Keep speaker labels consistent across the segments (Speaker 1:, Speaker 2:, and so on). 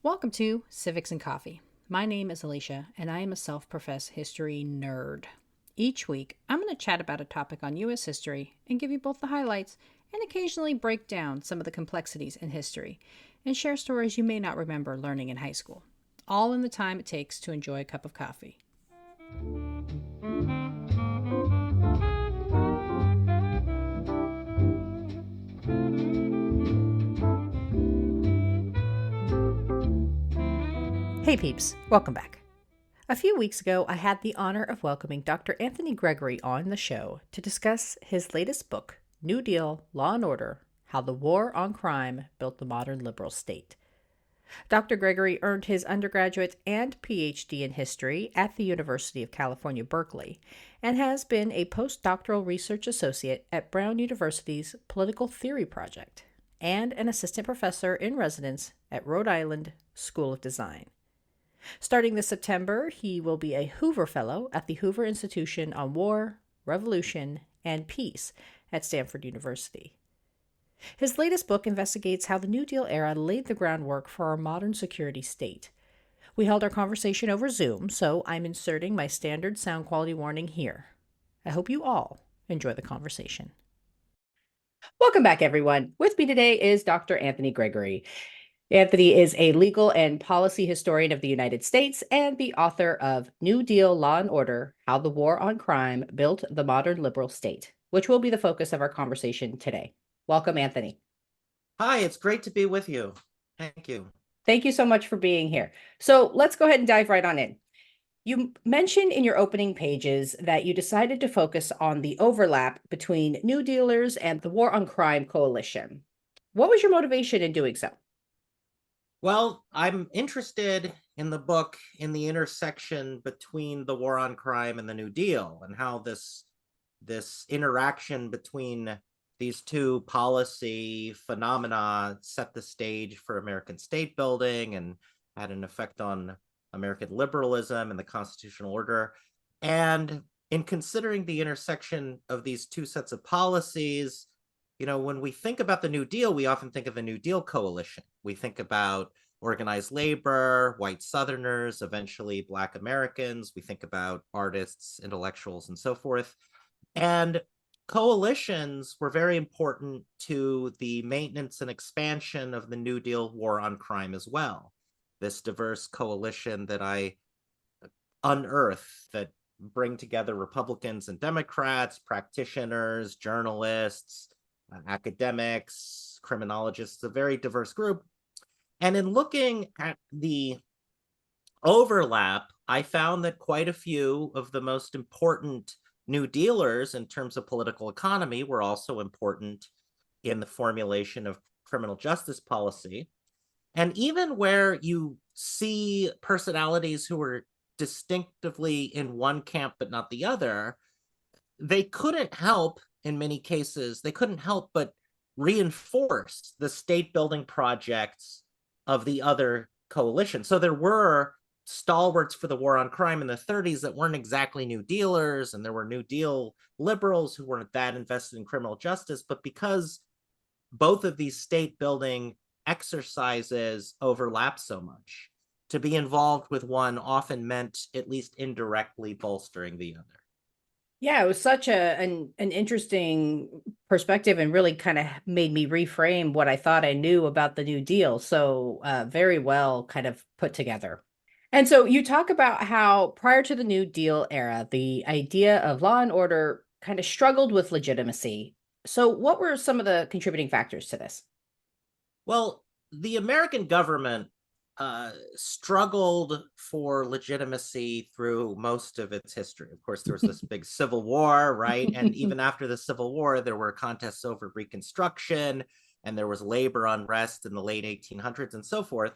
Speaker 1: Welcome to Civics and Coffee. My name is Alicia, and I am a self professed history nerd. Each week, I'm going to chat about a topic on U.S. history and give you both the highlights and occasionally break down some of the complexities in history and share stories you may not remember learning in high school, all in the time it takes to enjoy a cup of coffee. Hey peeps, welcome back. A few weeks ago, I had the honor of welcoming Dr. Anthony Gregory on the show to discuss his latest book, New Deal, Law and Order, How the War on Crime Built the Modern Liberal State. Dr. Gregory earned his undergraduate and PhD in history at the University of California, Berkeley, and has been a postdoctoral research associate at Brown University's Political Theory Project and an assistant professor in residence at Rhode Island School of Design. Starting this September, he will be a Hoover Fellow at the Hoover Institution on War, Revolution, and Peace at Stanford University. His latest book investigates how the New Deal era laid the groundwork for our modern security state. We held our conversation over Zoom, so I'm inserting my standard sound quality warning here. I hope you all enjoy the conversation. Welcome back, everyone. With me today is Dr. Anthony Gregory. Anthony is a legal and policy historian of the United States and the author of New Deal, Law and Order, How the War on Crime Built the Modern Liberal State, which will be the focus of our conversation today. Welcome, Anthony.
Speaker 2: Hi, it's great to be with you. Thank you.
Speaker 1: Thank you so much for being here. So let's go ahead and dive right on in. You mentioned in your opening pages that you decided to focus on the overlap between New Dealers and the War on Crime coalition. What was your motivation in doing so?
Speaker 2: Well, I'm interested in the book in the intersection between the war on crime and the New Deal and how this interaction between these two policy phenomena set the stage for American state building and had an effect on American liberalism and the constitutional order. And in considering the intersection of these two sets of policies, when we think about the New Deal, we often think of the New Deal coalition. We think about organized labor, white Southerners, eventually Black Americans. We think about artists, intellectuals, and so forth. And coalitions were very important to the maintenance and expansion of the New Deal war on crime as well. This diverse coalition that I unearthed that bring together Republicans and Democrats, practitioners, journalists, academics, criminologists, a very diverse group. And in looking at the overlap, I found that quite a few of the most important New Dealers in terms of political economy were also important in the formulation of criminal justice policy. And even where you see personalities who were distinctively in one camp but not the other, they couldn't help, in many cases, they couldn't help but reinforce the state building projects of the other coalition. So there were stalwarts for the war on crime in the 30s that weren't exactly New Dealers, and there were New Deal liberals who weren't that invested in criminal justice. But because both of these state building exercises overlap so much, to be involved with one often meant at least indirectly bolstering the other.
Speaker 1: Yeah, it was such an interesting perspective and really kind of made me reframe what I thought I knew about the New Deal. So very well kind of put together. And so you talk about how prior to the New Deal era, the idea of law and order kind of struggled with legitimacy. So what were some of the contributing factors to this?
Speaker 2: Well, the American government struggled for legitimacy through most of its history. Of course, there was this big civil war, right? And even after the Civil War, there were contests over Reconstruction, and there was labor unrest in the late 1800s and so forth.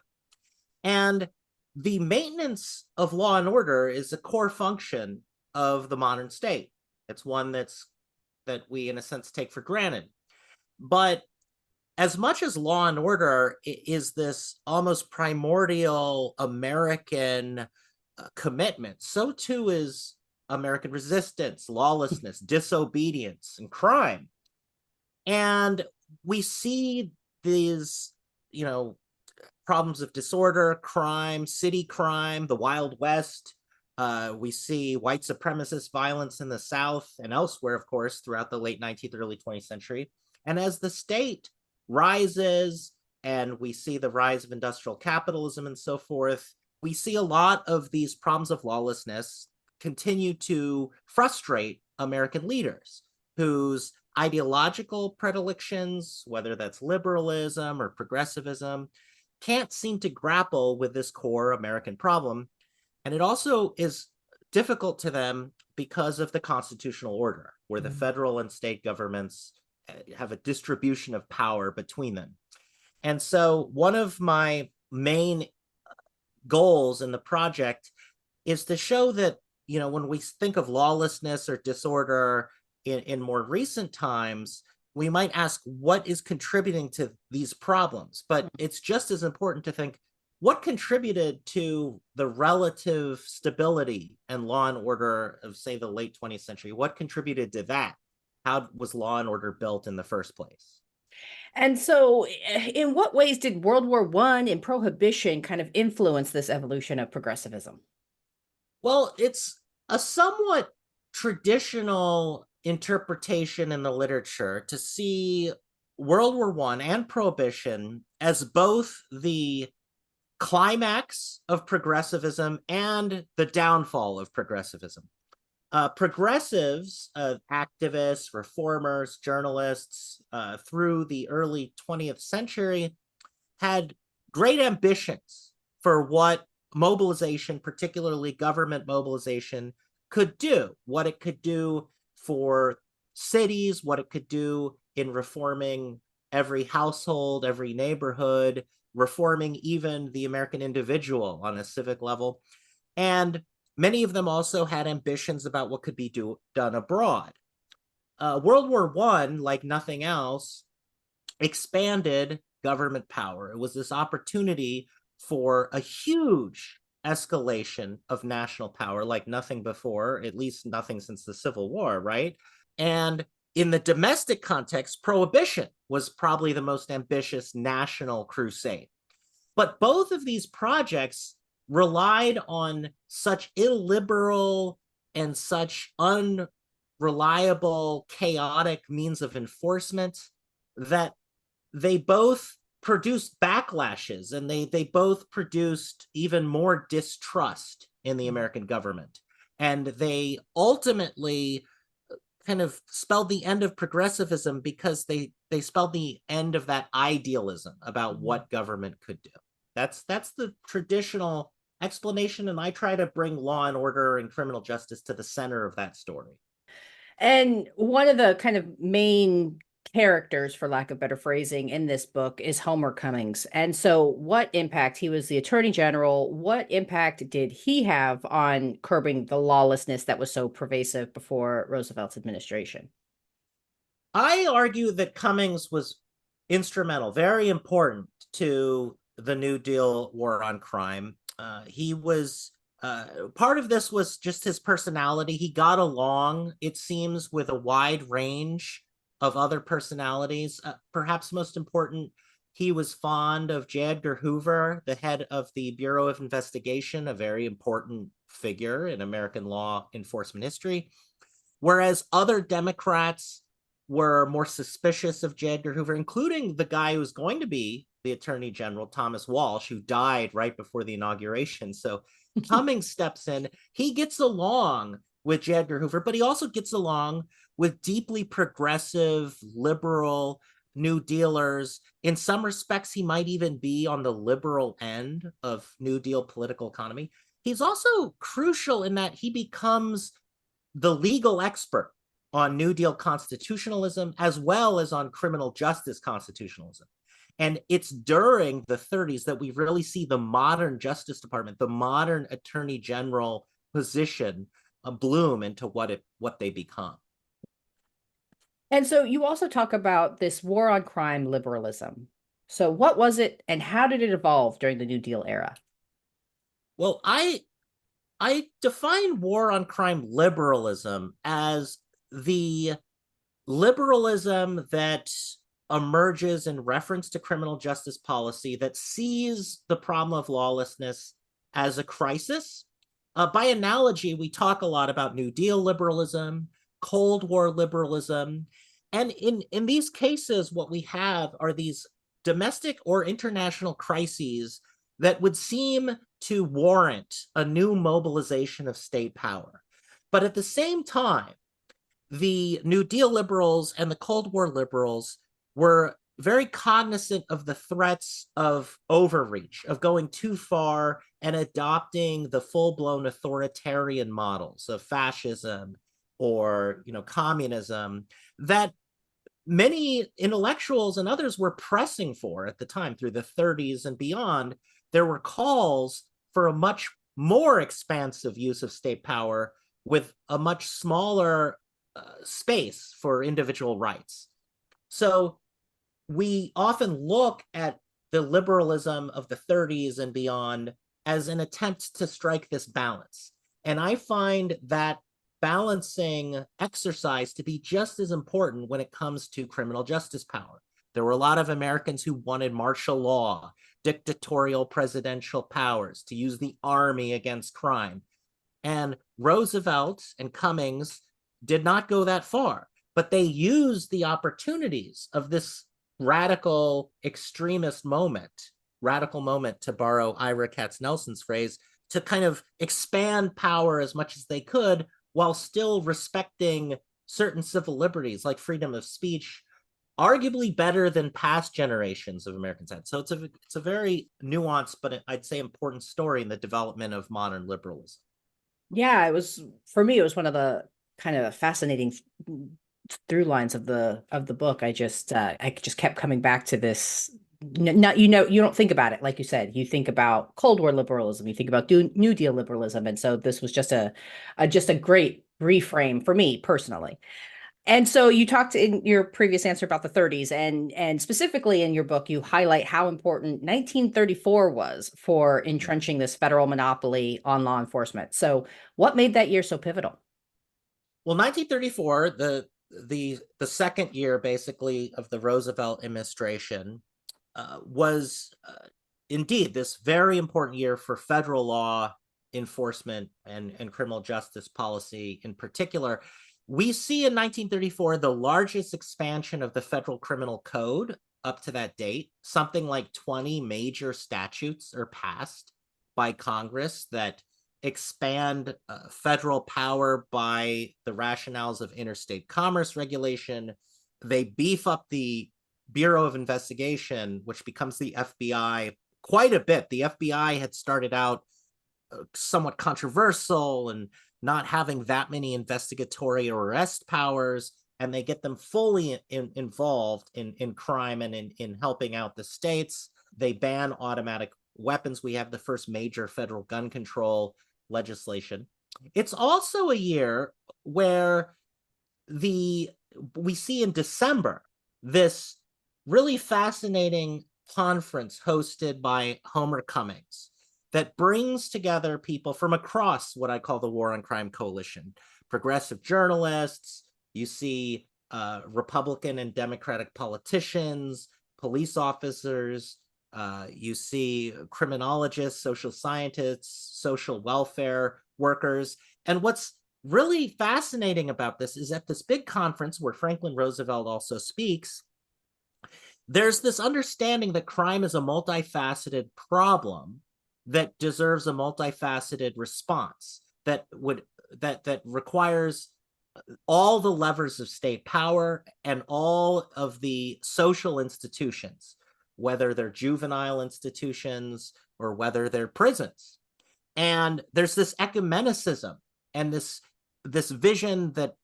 Speaker 2: And the maintenance of law and order is a core function of the modern state. It's one that we, in a sense, take for granted. But as much as law and order is this almost primordial American commitment, so too is American resistance, lawlessness, disobedience, and crime. And we see these, problems of disorder, crime, city crime, the Wild West. We see white supremacist violence in the South and elsewhere, of course, throughout the late 19th, early 20th century. And as the state rises and we see the rise of industrial capitalism and so forth, we see a lot of these problems of lawlessness continue to frustrate American leaders whose ideological predilections, whether that's liberalism or progressivism, can't seem to grapple with this core American problem. And it also is difficult to them because of the constitutional order, where the federal and state governments have a distribution of power between them. And so one of my main goals in the project is to show that, when we think of lawlessness or disorder in more recent times, we might ask what is contributing to these problems. But it's just as important to think what contributed to the relative stability and law and order of, say, the late 20th century. What contributed to that? How was law and order built in the first place?
Speaker 1: And so, in what ways did World War One and Prohibition kind of influence this evolution of progressivism?
Speaker 2: Well, it's a somewhat traditional interpretation in the literature to see World War One and Prohibition as both the climax of progressivism and the downfall of progressivism. Progressives, activists, reformers, journalists, through the early 20th century had great ambitions for what mobilization, particularly government mobilization, could do, what it could do for cities, what it could do in reforming every household, every neighborhood, reforming even the American individual on a civic level. And many of them also had ambitions about what could be done abroad. World War One, like nothing else, expanded government power. It was this opportunity for a huge escalation of national power like nothing before, at least nothing since the Civil War, right? And in the domestic context, prohibition was probably the most ambitious national crusade. But both of these projects relied on such illiberal and such unreliable, chaotic means of enforcement that they both produced backlashes, and they both produced even more distrust in the American government. And they ultimately kind of spelled the end of progressivism because they spelled the end of that idealism about what government could do. That's the traditional explanation, and I try to bring law and order and criminal justice to the center of that story.
Speaker 1: And one of the kind of main characters, for lack of better phrasing, in this book is Homer Cummings. And so, what impact, he was the attorney general, what impact did he have on curbing the lawlessness that was so pervasive before Roosevelt's administration?
Speaker 2: I argue that Cummings was instrumental, very important to the New Deal war on crime. He was part of this was just his personality. He got along, it seems, with a wide range of other personalities. Perhaps most important, he was fond of J. Edgar Hoover, the head of the Bureau of Investigation, a very important figure in American law enforcement history. Whereas other Democrats were more suspicious of J. Edgar Hoover, including the guy who was going to be the Attorney General, Thomas Walsh, who died right before the inauguration. So Cummings steps in. He gets along with J. Edgar Hoover, but he also gets along with deeply progressive, liberal New Dealers. In some respects, he might even be on the liberal end of New Deal political economy. He's also crucial in that he becomes the legal expert on New Deal constitutionalism as well as on criminal justice constitutionalism. And it's during the 30s that we really see the modern Justice Department, the modern Attorney General position bloom into what they become.
Speaker 1: And so, you also talk about this war on crime liberalism. So, what was it and how did it evolve during the New Deal era?
Speaker 2: Well, I define war on crime liberalism as the liberalism that emerges in reference to criminal justice policy that sees the problem of lawlessness as a crisis. By analogy, we talk a lot about New Deal liberalism, Cold War liberalism. And in these cases, what we have are these domestic or international crises that would seem to warrant a new mobilization of state power. But at the same time, the New Deal liberals and the Cold War liberals were very cognizant of the threats of overreach, of going too far and adopting the full-blown authoritarian models of fascism or communism that many intellectuals and others were pressing for at the time. Through the 30s and beyond, there were calls for a much more expansive use of state power with a much smaller space for individual rights. So we often look at the liberalism of the 30s and beyond as an attempt to strike this balance. And I find that balancing exercise to be just as important when it comes to criminal justice power. There were a lot of Americans who wanted martial law, dictatorial presidential powers, to use the army against crime. And Roosevelt and Cummings did not go that far, but they used the opportunities of this radical moment, to borrow Ira Katznelson's phrase, to kind of expand power as much as they could while still respecting certain civil liberties like freedom of speech, arguably better than past generations of Americans had. So it's a very nuanced, but I'd say important story in the development of modern liberalism.
Speaker 1: Yeah, it was, for me, it was one of the kind of fascinating through lines of the book. I just kept coming back to this. Not, you don't think about it like you said. You think about Cold War liberalism, you think about New Deal liberalism, and so this was just a great reframe for me personally. And so you talked in your previous answer about the 30s, and specifically in your book, you highlight how important 1934 was for entrenching this federal monopoly on law enforcement. So what made that year so pivotal?
Speaker 2: Well, 1934, the second year basically of the Roosevelt administration, was indeed this very important year for federal law enforcement and criminal justice policy in particular. We see in 1934 the largest expansion of the federal criminal code up to that date. Something like 20 major statutes are passed by Congress that expand federal power by the rationales of interstate commerce regulation. They beef up the Bureau of Investigation, which becomes the FBI, quite a bit. The FBI had started out somewhat controversial and not having that many investigatory or arrest powers, and they get them fully involved in crime and in helping out the states. They ban automatic weapons. We have the first major federal gun control legislation. It's also a year where we see in December this really fascinating conference hosted by Homer Cummings that brings together people from across what I call the War on Crime Coalition. Progressive journalists, you see Republican and Democratic politicians, police officers, you see criminologists, social scientists, social welfare workers. And what's really fascinating about this is at this big conference where Franklin Roosevelt also speaks, there's this understanding that crime is a multifaceted problem that deserves a multifaceted response that requires all the levers of state power and all of the social institutions, whether they're juvenile institutions or whether they're prisons. And there's this ecumenicism and this vision that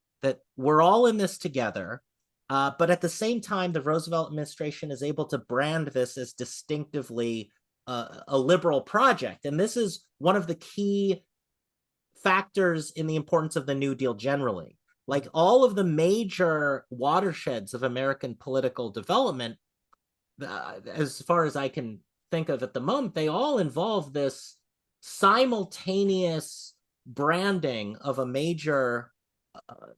Speaker 2: we're all in this together. But at the same time, the Roosevelt administration is able to brand this as distinctively a liberal project. And this is one of the key factors in the importance of the New Deal generally. Like all of the major watersheds of American political development, as far as I can think of at the moment, they all involve this simultaneous branding of a major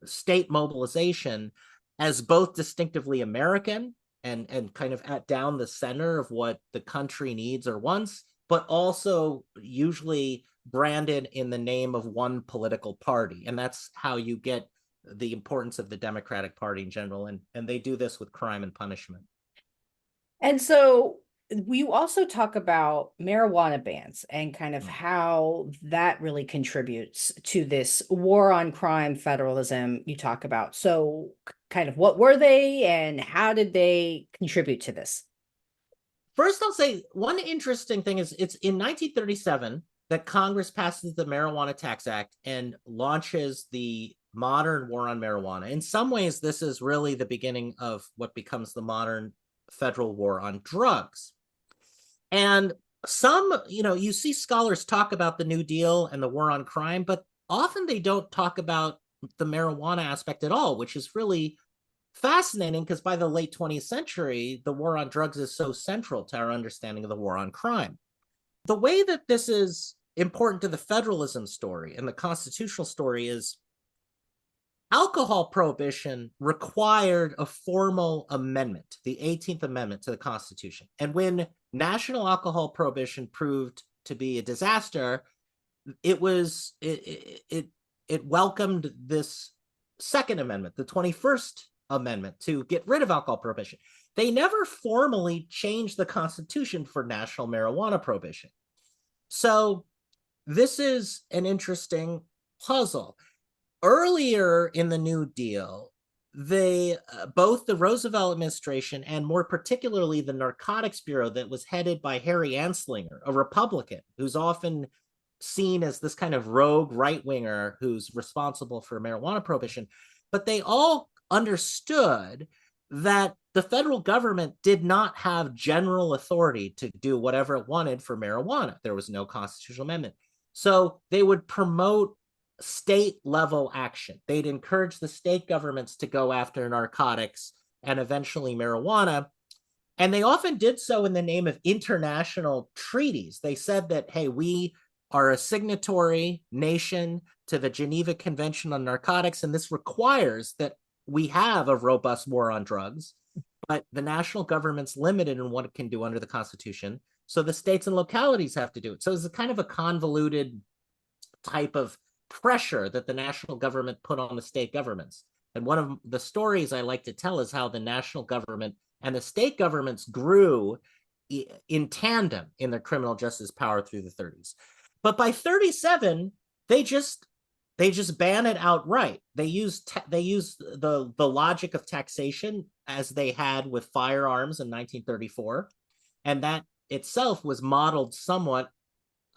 Speaker 2: state mobilization as both distinctively American and kind of at down the center of what the country needs or wants, but also usually branded in the name of one political party. And that's how you get the importance of the Democratic Party in general. And they do this with crime and punishment.
Speaker 1: And so we also talk about marijuana bans and kind of
Speaker 2: Mm.
Speaker 1: how that really contributes to this war on crime federalism you talk about. So, kind of what were they and how did they contribute to this?
Speaker 2: First, I'll say one interesting thing is it's in 1937 that Congress passes the Marijuana Tax Act and launches the modern war on marijuana. In some ways, this is really the beginning of what becomes the modern federal war on drugs. And you see scholars talk about the New Deal and the war on crime, but often they don't talk about the marijuana aspect at all, which is really fascinating because by the late 20th century, the war on drugs is so central to our understanding of the war on crime. The way that this is important to the federalism story and the constitutional story is alcohol prohibition required a formal amendment, the 18th Amendment to the Constitution. And when national alcohol prohibition proved to be a disaster, it welcomed this Second Amendment, the 21st Amendment, to get rid of alcohol prohibition. They never formally changed the Constitution for national marijuana prohibition. So this is an interesting puzzle. Earlier in the New Deal, both the Roosevelt administration and more particularly the Narcotics Bureau that was headed by Harry Anslinger, a Republican who's often seen as this kind of rogue right-winger who's responsible for marijuana prohibition, but they all understood that the federal government did not have general authority to do whatever it wanted for marijuana. There was no constitutional amendment. So they would promote state level action. They'd encourage the state governments to go after narcotics and eventually marijuana. And they often did so in the name of international treaties. They said that, hey, we are a signatory nation to the Geneva Convention on Narcotics, and this requires that we have a robust war on drugs, but the national government's limited in what it can do under the Constitution. So the states and localities have to do it. So it's a kind of a convoluted type of pressure that the national government put on the state governments. And one of the stories I like to tell is how the national government and the state governments grew in tandem in their criminal justice power through the 30s. But by 37, they just ban it outright. They use the logic of taxation as they had with firearms in 1934, and that itself was modeled somewhat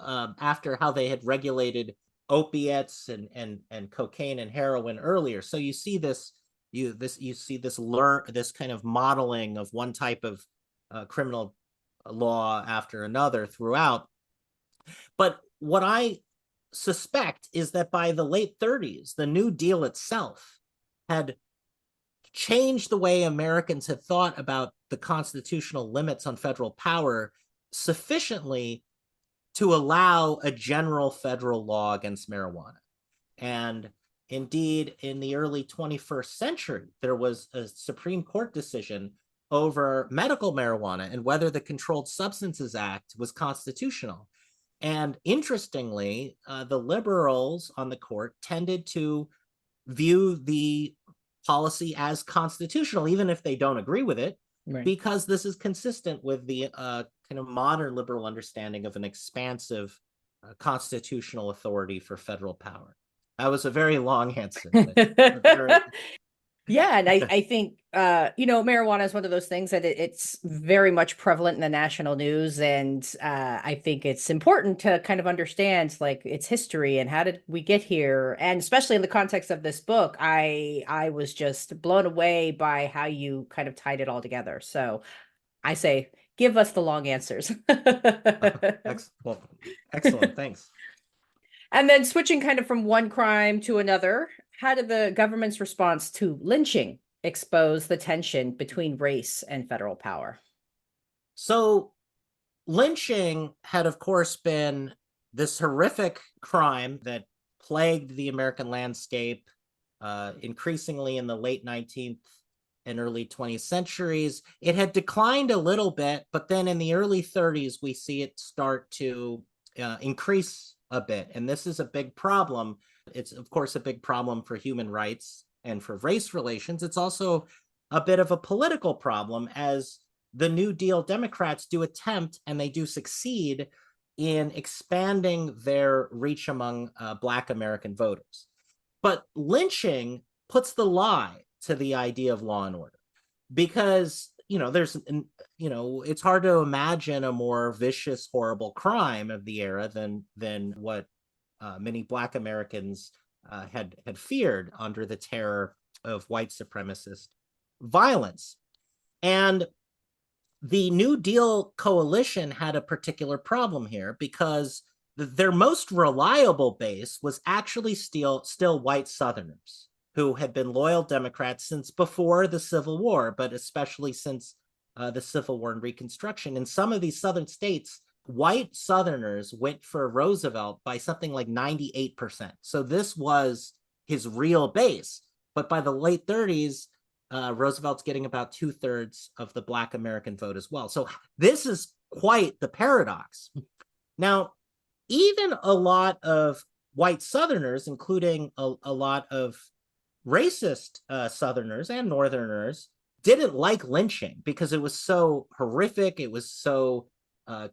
Speaker 2: after how they had regulated opiates and cocaine and heroin earlier. So you see this kind of modeling of one type of criminal law after another throughout. But what I suspect is that by the late 30s, the New Deal itself had changed the way Americans had thought about the constitutional limits on federal power sufficiently to allow a general federal law against marijuana. And indeed, in the early 21st century, there was a Supreme Court decision over medical marijuana and whether the Controlled Substances Act was constitutional. And interestingly, the liberals on the court tended to view the policy as constitutional, even if they don't agree with it, right, because this is consistent with the kind of modern liberal understanding of an expansive constitutional authority for federal power. That was a very long answer. But very...
Speaker 1: Yeah, and I think marijuana is one of those things that it's very much prevalent in the national news, and I think it's important to kind of understand like its history and how did we get here, and especially in the context of this book, I was just blown away by how you kind of tied it all together. So I say, give us the long answers.
Speaker 2: Excellent, thanks.
Speaker 1: And then switching kind of from one crime to another, how did the government's response to lynching expose the tension between race and federal power?
Speaker 2: So lynching had, of course, been this horrific crime that plagued the American landscape increasingly in the late 19th and early 20th centuries. It had declined a little bit, but then in the early 30s, we see it start to increase a bit. And this is a big problem. It's, of course, a big problem for human rights and for race relations. It's also a bit of a political problem, as the New Deal Democrats do attempt, and they do succeed in expanding their reach among Black American voters. But lynching puts the lie to the idea of law and order, because it's hard to imagine a more vicious, horrible crime of the era than what many Black Americans had feared under the terror of white supremacist violence. And the New Deal coalition had a particular problem here, because their most reliable base was actually still white Southerners who had been loyal Democrats since before the Civil War, but especially since the Civil War and Reconstruction. In some of these Southern states, white Southerners went for Roosevelt by something like 98%. So this was his real base. But by the late 30s, Roosevelt's getting about 2/3 of the Black American vote as well. So this is quite the paradox. Now, even a lot of white Southerners, including a lot of racist Southerners and Northerners, didn't like lynching because it was so horrific. It was so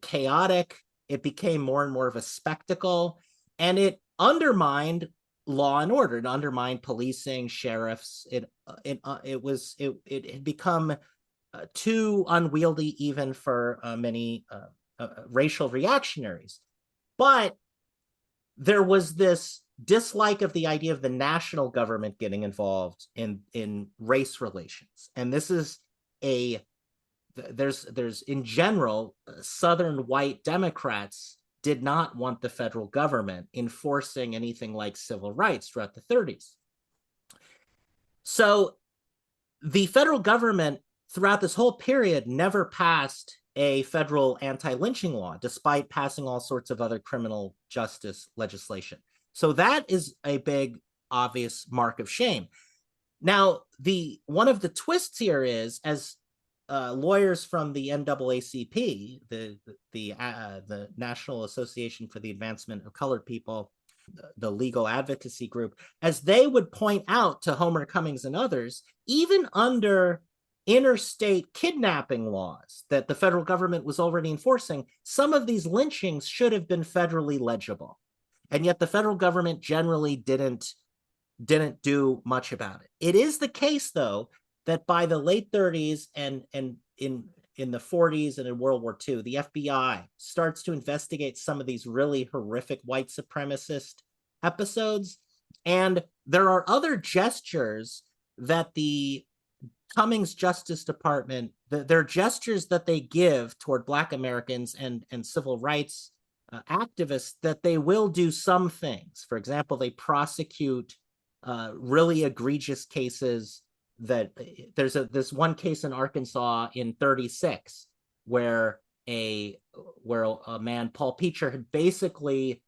Speaker 2: chaotic. It became more and more of a spectacle, and it undermined law and order. It undermined policing, sheriffs. It had become too unwieldy even for many racial reactionaries. But there was this dislike of the idea of the national government getting involved in race relations, and this is there's in general, Southern white Democrats did not want the federal government enforcing anything like civil rights throughout the 30s. So the federal government throughout this whole period never passed a federal anti-lynching law, despite passing all sorts of other criminal justice legislation. So that is a big, obvious mark of shame. Now, one of the twists here is, as lawyers from the NAACP, the National Association for the Advancement of Colored People, the legal advocacy group, as they would point out to Homer Cummings and others, even under interstate kidnapping laws that the federal government was already enforcing, some of these lynchings should have been federally legible. And yet the federal government generally didn't do much about it. It is the case, though, that by the late 30s and in the 40s and in World War II, the FBI starts to investigate some of these really horrific white supremacist episodes. And there are other gestures that the Cummings Justice Department, there are gestures that they give toward Black Americans and civil rights activists, that they will do some things. For example, they prosecute really egregious cases. That there's this one case in Arkansas in 36 where a man, Paul Peacher, had basically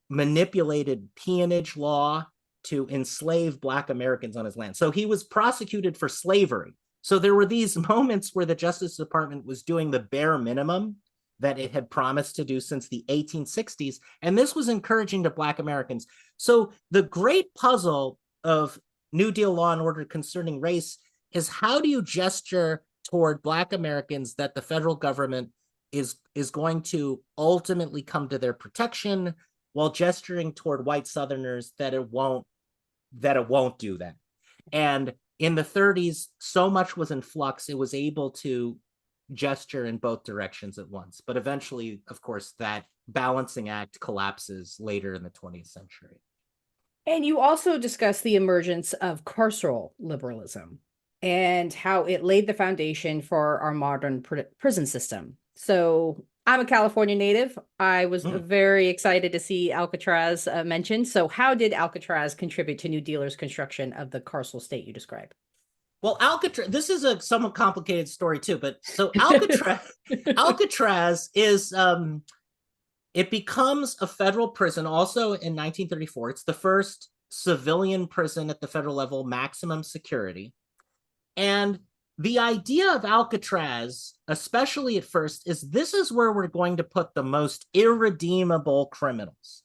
Speaker 2: manipulated peonage law to enslave Black Americans on his land. So he was prosecuted for slavery. So there were these moments where the Justice Department was doing the bare minimum that it had promised to do since the 1860s. And this was encouraging to Black Americans. So the great puzzle of New Deal law and order concerning race is, how do you gesture toward Black Americans that the federal government is going to ultimately come to their protection, while gesturing toward white Southerners that it won't do that? And in the 30s, so much was in flux, it was able to gesture in both directions at once. But eventually, of course, that balancing act collapses later in the 20th century.
Speaker 1: And you also discuss the emergence of carceral liberalism and how it laid the foundation for our modern prison system. So I'm a California native. I was very excited to see Alcatraz mentioned. So how did Alcatraz contribute to New Deal's construction of the carceral state you describe?
Speaker 2: Well, Alcatraz, this is a somewhat complicated story too, but so Alcatraz is, it becomes a federal prison also in 1934. It's the first civilian prison at the federal level, maximum security. And the idea of Alcatraz, especially at first, is this is where we're going to put the most irredeemable criminals.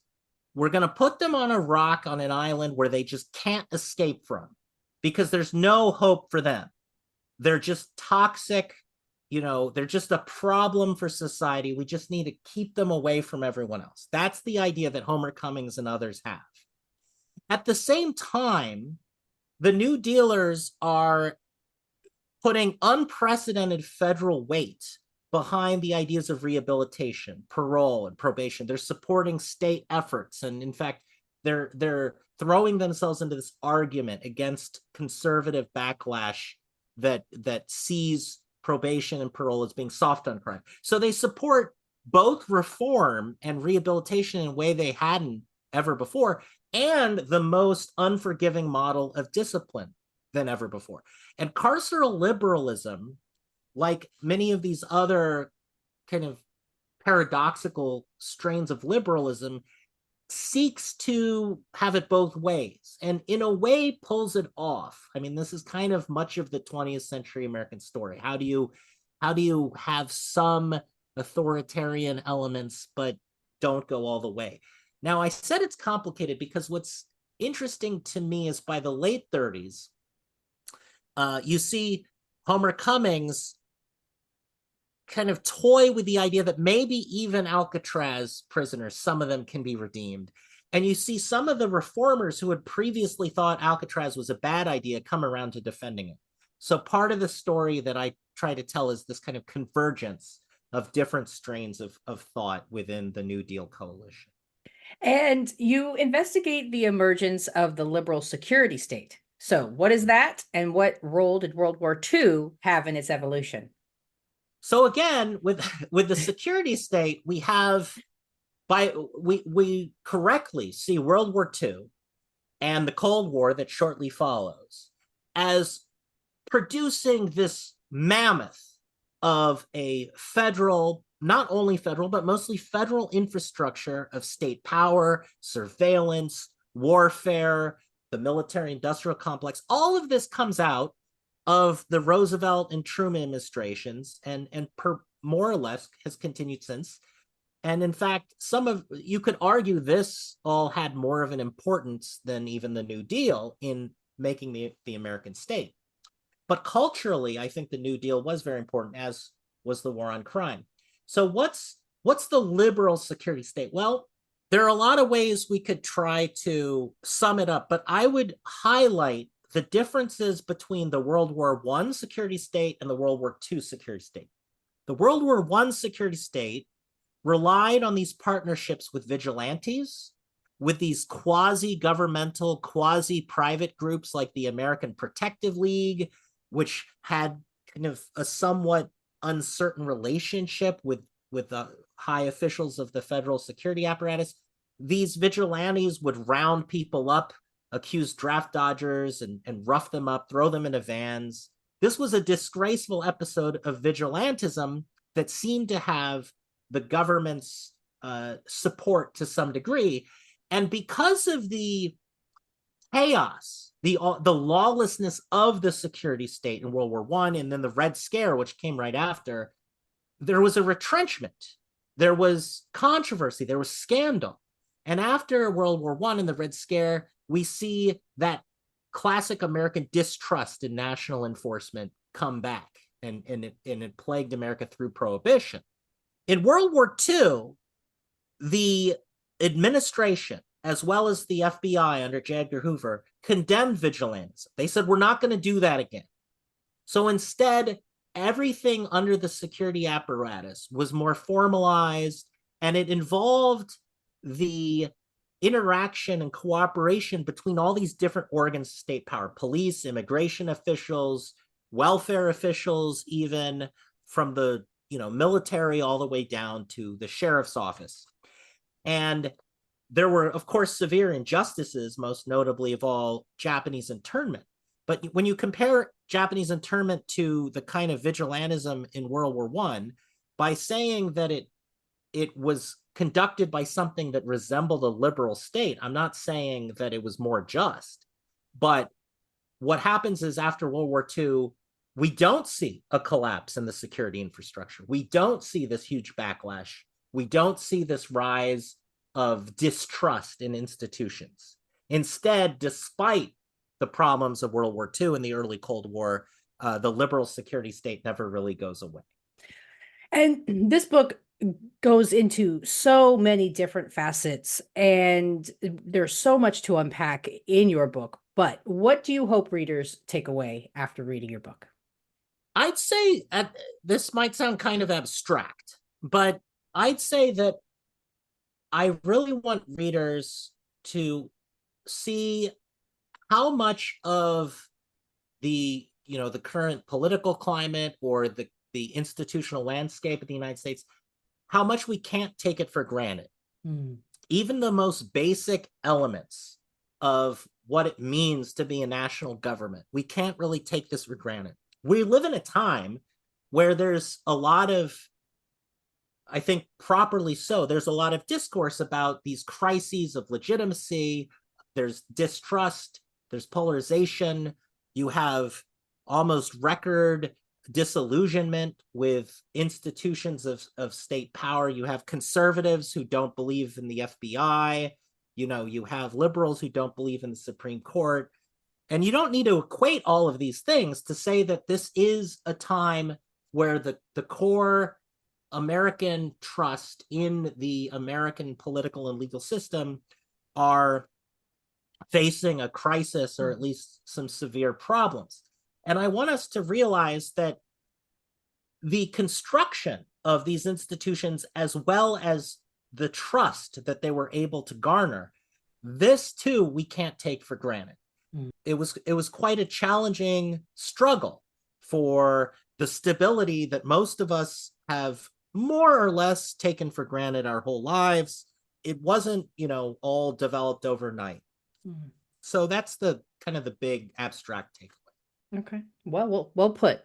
Speaker 2: We're going to put them on a rock on an island where they just can't escape from because there's no hope for them. They're just toxic. They're just a problem for society. We just need to keep them away from everyone else. That's the idea that Homer Cummings and others have. At the same time, the New Dealers are putting unprecedented federal weight behind the ideas of rehabilitation, parole, and probation. They're supporting state efforts, and in fact, they're throwing themselves into this argument against conservative backlash that sees probation and parole as being soft on crime. So they support both reform and rehabilitation in a way they hadn't ever before, and the most unforgiving model of discipline than ever before. And carceral liberalism, like many of these other kind of paradoxical strains of liberalism, seeks to have it both ways and in a way pulls it off. I mean, this is kind of much of the 20th century American story. How do you have some authoritarian elements but don't go all the way? Now, I said it's complicated because what's interesting to me is by the late 30s, you see Homer Cummings kind of toy with the idea that maybe even Alcatraz prisoners, some of them can be redeemed. And you see some of the reformers who had previously thought Alcatraz was a bad idea come around to defending it. So part of the story that I try to tell is this kind of convergence of different strains of thought within the New Deal coalition.
Speaker 1: And you investigate the emergence of the liberal security state. So, what is that, and what role did World War II have in its evolution?
Speaker 2: So again, with the security state, we correctly see World War II and the Cold War that shortly follows as producing this mammoth of a federal, not only federal, but mostly federal infrastructure of state power, surveillance, warfare, the military industrial complex. All of this comes out of the Roosevelt and Truman administrations and more or less has continued since. And in fact, you could argue this all had more of an importance than even the New Deal in making the American state. But culturally, I think the New Deal was very important, as was the war on crime. So what's the liberal security state? Well, there are a lot of ways we could try to sum it up, but I would highlight the differences between the World War I security state and the World War II security state. The World War I security state relied on these partnerships with vigilantes, with these quasi-governmental, quasi-private groups like the American Protective League, which had kind of a somewhat uncertain relationship with the high officials of the federal security apparatus. These vigilantes would round people up, accuse draft dodgers, and rough them up, throw them into vans. This was a disgraceful episode of vigilantism that seemed to have the government's support to some degree. And because of the chaos, the lawlessness of the security state in World War I, and then the Red Scare, which came right after, there was a retrenchment. There was controversy. There was scandal. And after World War I and the Red Scare, we see that classic American distrust in national enforcement come back, and it plagued America through Prohibition. In World War II, the administration, as well as the FBI under J. Edgar Hoover, condemned vigilantism. They said, we're not going to do that again. So instead, everything under the security apparatus was more formalized, and it involved the interaction and cooperation between all these different organs of state power: police, immigration officials, welfare officials, even from the military all the way down to the sheriff's office. And there were, of course, severe injustices, most notably of all Japanese internment. But when you compare Japanese internment to the kind of vigilantism in World War I, by saying that it was conducted by something that resembled a liberal state, I'm not saying that it was more just, but what happens is after World War II, we don't see a collapse in the security infrastructure. We don't see this huge backlash. We don't see this rise of distrust in institutions. Instead, despite the problems of World War II and the early Cold War, the liberal security state never really goes away.
Speaker 1: And this book goes into so many different facets, and there's so much to unpack in your book. But what do you hope readers take away after reading your book?
Speaker 2: I'd say this might sound kind of abstract, but I'd say that I really want readers to see how much of the current political climate or the institutional landscape of the United States, how much we can't take it for granted.
Speaker 1: Mm.
Speaker 2: Even the most basic elements of what it means to be a national government, we can't really take this for granted. We live in a time where there's a lot of, I think properly so, there's a lot of discourse about these crises of legitimacy. There's distrust, there's polarization. You have almost record disillusionment with institutions of state power. You have conservatives who don't believe in the FBI. You have liberals who don't believe in the Supreme Court. And you don't need to equate all of these things to say that this is a time where the core American trust in the American political and legal system are facing a crisis or at least some severe problems. And I want us to realize that the construction of these institutions, as well as the trust that they were able to garner, this too we can't take for granted. It was quite a challenging struggle for the stability that most of us have more or less taken for granted our whole lives. It wasn't, all developed overnight. Mm. So that's the kind of the big abstract takeaway.
Speaker 1: Okay. Well put.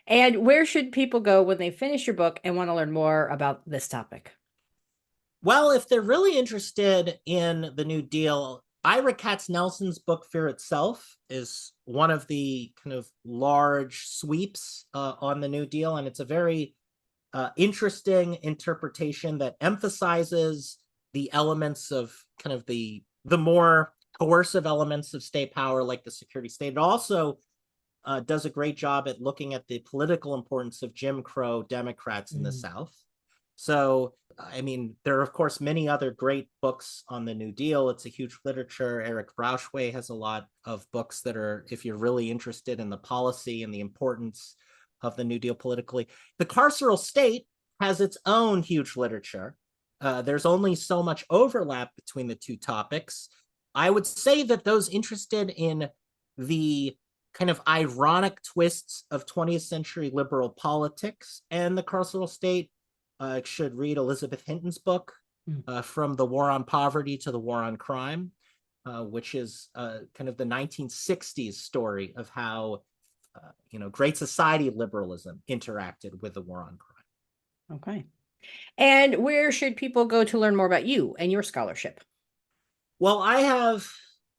Speaker 1: And where should people go when they finish your book and want to learn more about this topic?
Speaker 2: Well, if they're really interested in the New Deal, Ira Katznelson's book Fear Itself is one of the kind of large sweeps on the New Deal, and it's a very interesting interpretation that emphasizes the elements of kind of the more coercive elements of state power, like the security state. It also does a great job at looking at the political importance of Jim Crow Democrats in the South. So, I mean, there are, of course, many other great books on the New Deal. It's a huge literature. Eric Rauchway has a lot of books that are, if you're really interested in the policy and the importance of the New Deal politically. The carceral state has its own huge literature. There's only so much overlap between the two topics. I would say that those interested in the kind of ironic twists of 20th century liberal politics and the carceral state should read Elizabeth Hinton's book, From the War on Poverty to the War on Crime, which is kind of the 1960s story of how, Great Society liberalism interacted with the war on crime.
Speaker 1: Okay. And where should people go to learn more about you and your scholarship?
Speaker 2: Well, I have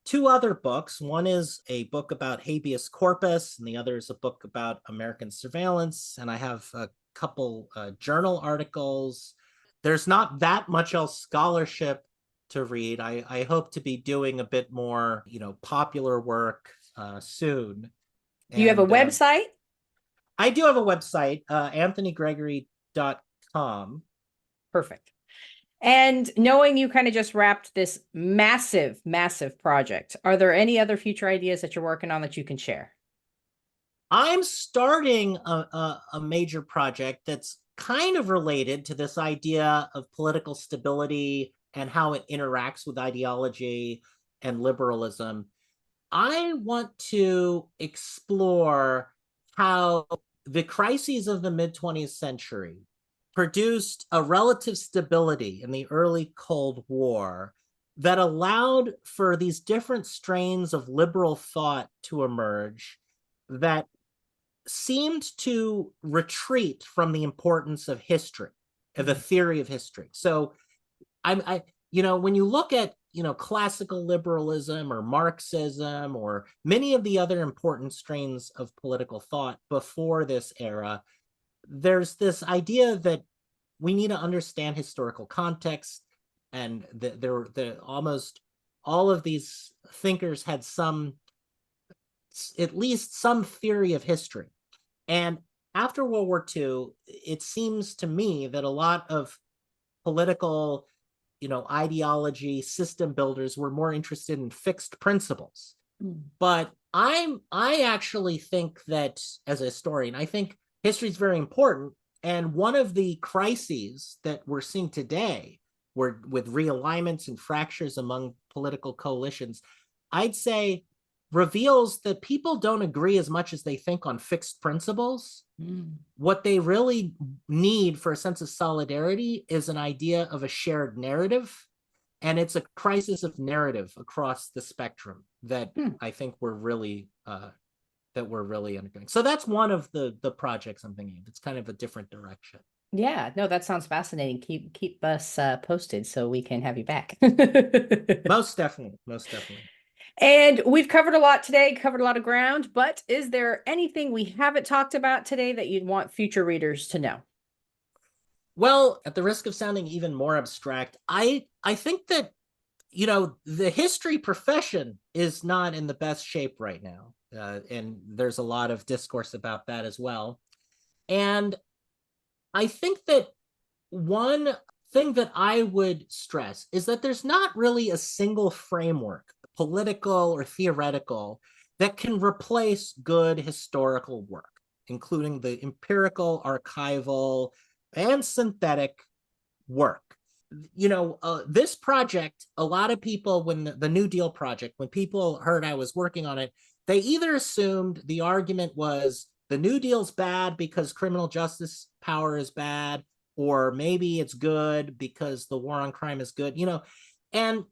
Speaker 2: two other books. One is a book about habeas corpus, and the other is a book about American surveillance. And I have a couple journal articles. There's not that much else scholarship to read. I hope to be doing a bit more, popular work soon.
Speaker 1: Do you have a website?
Speaker 2: I do have a website, anthonygregory.com.
Speaker 1: Perfect. And knowing you kind of just wrapped this massive, massive project, are there any other future ideas that you're working on that you can share?
Speaker 2: I'm starting a major project that's kind of related to this idea of political stability and how it interacts with ideology and liberalism. I want to explore how the crises of the mid-20th century produced a relative stability in the early Cold War that allowed for these different strains of liberal thought to emerge that seemed to retreat from the importance of history, of the theory of history. So when you look at, classical liberalism or Marxism or many of the other important strains of political thought before this era, there's this idea that we need to understand historical context, and the almost all of these thinkers had at least some theory of history. And after World War II, it seems to me that a lot of political, ideology system builders were more interested in fixed principles. But I actually think that, as a historian, I think history is very important. And one of the crises that we're seeing today, with realignments and fractures among political coalitions, I'd say reveals that people don't agree as much as they think on fixed principles. What they really need for a sense of solidarity is an idea of a shared narrative. And it's a crisis of narrative across the spectrum that I think we're really undergoing. So that's one of the projects I'm thinking of. It's kind of a different direction.
Speaker 1: Yeah, no, that sounds fascinating. Keep us posted so we can have you back.
Speaker 2: Most definitely. Most definitely.
Speaker 1: And we've covered a lot today, covered a lot of ground, but is there anything we haven't talked about today that you'd want future readers to know?
Speaker 2: Well, at the risk of sounding even more abstract, I think that, the history profession is not in the best shape right now. And there's a lot of discourse about that as well. And I think that one thing that I would stress is that there's not really a single framework, political or theoretical, that can replace good historical work, including the empirical, archival, and synthetic work. This project, a lot of people, when the New Deal project, when people heard I was working on it, they either assumed the argument was the New Deal's bad because criminal justice power is bad, or maybe it's good because the war on crime is good, and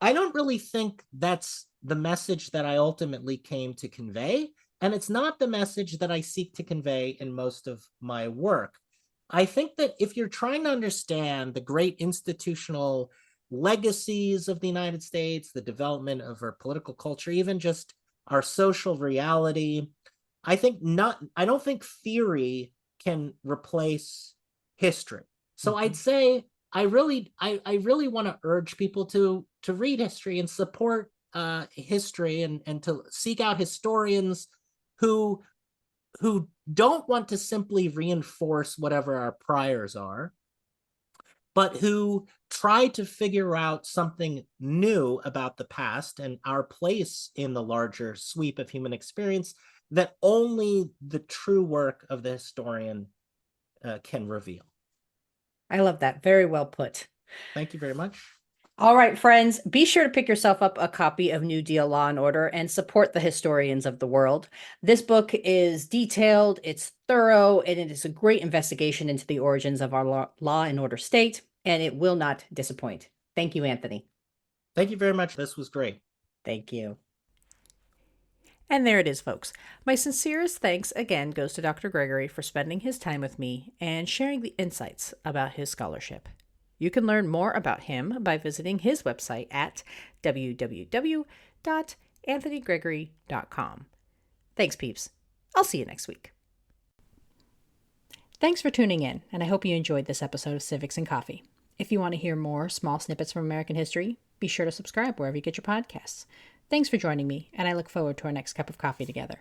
Speaker 2: I don't really think that's the message that I ultimately came to convey. And it's not the message that I seek to convey in most of my work. I think that if you're trying to understand the great institutional legacies of the United States, the development of our political culture, even just our social reality, I don't think theory can replace history. So I'd say I really want to urge people to read history and support history, and to seek out historians who don't want to simply reinforce whatever our priors are, but who try to figure out something new about the past and our place in the larger sweep of human experience that only the true work of the historian can reveal.
Speaker 1: I love that. Very well put.
Speaker 2: Thank you very much.
Speaker 1: All right, friends, be sure to pick yourself up a copy of New Deal Law and Order and support the historians of the world. This book is detailed, it's thorough, and it is a great investigation into the origins of our law and order state, and it will not disappoint. Thank you, Anthony.
Speaker 2: Thank you very much. This was great.
Speaker 1: Thank you. And there it is, folks. My sincerest thanks again goes to Dr. Gregory for spending his time with me and sharing the insights about his scholarship. You can learn more about him by visiting his website at www.anthonygregory.com. Thanks, peeps. I'll see you next week. Thanks for tuning in, and I hope you enjoyed this episode of Civics and Coffee. If you want to hear more small snippets from American history, be sure to subscribe wherever you get your podcasts. Thanks for joining me, and I look forward to our next cup of coffee together.